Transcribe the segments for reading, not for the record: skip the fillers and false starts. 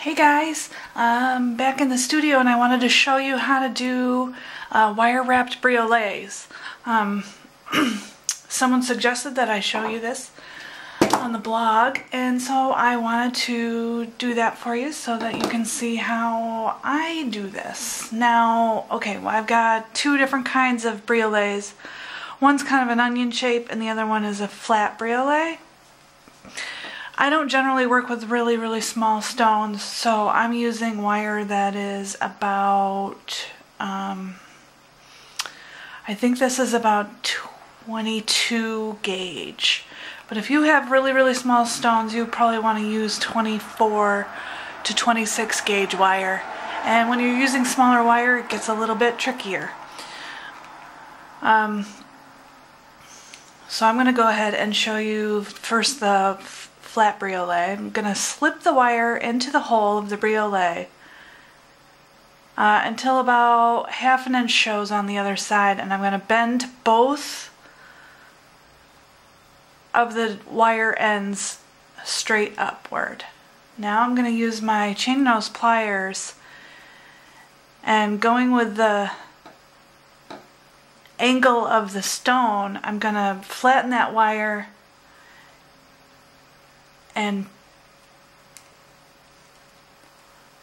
Hey guys, I'm back in the studio and I wanted to show you how to do wire wrapped briolettes. Someone suggested that I show you this on the blog, and so I wanted to do that for you so that you can see how I do this. Now, okay, well, I've got two different kinds of briolettes. One's kind of an onion shape and the other one is a flat briolette. I don't generally work with really small stones, so I'm using wire that is about, I think this is about 22 gauge. But if you have really small stones, you probably want to use 24 to 26 gauge wire. And when you're using smaller wire, it gets a little bit trickier. So I'm going to go ahead and show you first the flat briolette. I'm going to slip the wire into the hole of the briolette until about ½ inch shows on the other side, and I'm going to bend both of the wire ends straight upward. Now I'm going to use my chain nose pliers, and going with the angle of the stone, I'm going to flatten that wire and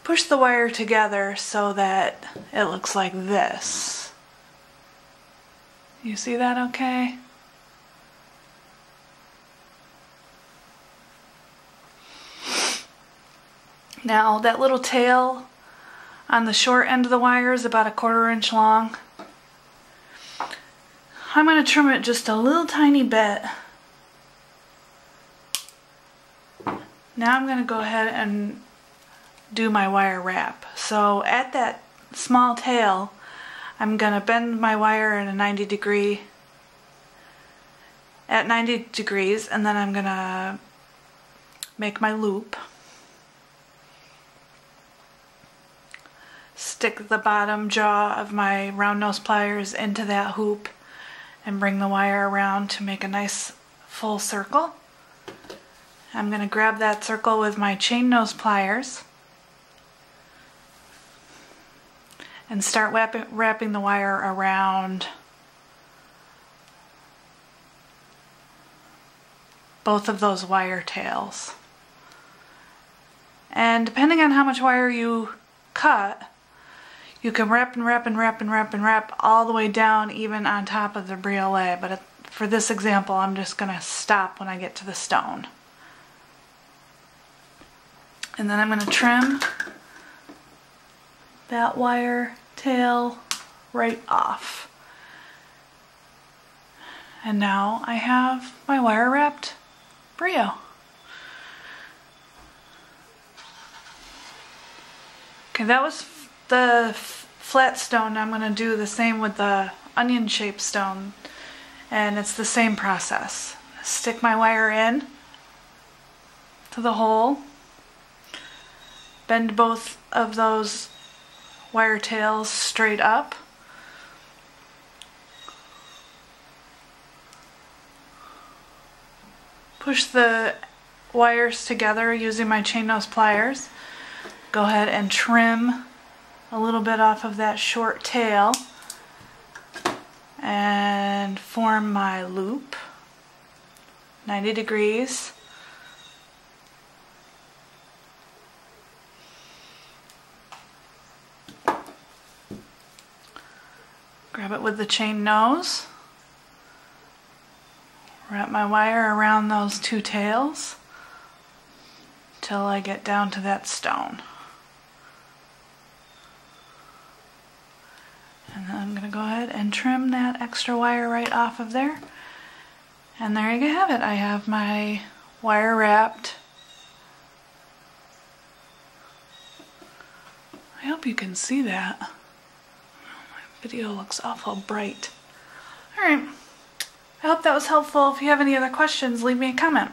push the wire together so that it looks like this. You see that okay? Now that little tail on the short end of the wire is about 1/4 inch long. I'm going to trim it just a little tiny bit. Now I'm going to go ahead and do my wire wrap. So at that small tail, I'm going to bend my wire in a 90 degrees, and then I'm going to make my loop. Stick the bottom jaw of my round nose pliers into that hoop and bring the wire around to make a nice full circle. I'm going to grab that circle with my chain nose pliers and start wrapping the wire around both of those wire tails. And depending on how much wire you cut, you can wrap and wrap and wrap and wrap and wrap all the way down, even on top of the briolette. But for this example, I'm just going to stop when I get to the stone. And then I'm going to trim that wire tail right off. And now I have my wire wrapped brio. Okay, that was the flat stone. I'm going to do the same with the onion shaped stone, and it's the same process. Stick my wire in to the hole, bend both of those wire tails straight up, push the wires together using my chain nose pliers, go ahead and trim a little bit off of that short tail and form my loop, 90 degrees. Grab it with the chain nose, wrap my wire around those two tails till I get down to that stone. And then I'm going to go ahead and trim that extra wire right off of there. And there you have it. I have my wire wrapped. I hope you can see that. My video looks awful bright. Alright, I hope that was helpful. If you have any other questions, leave me a comment.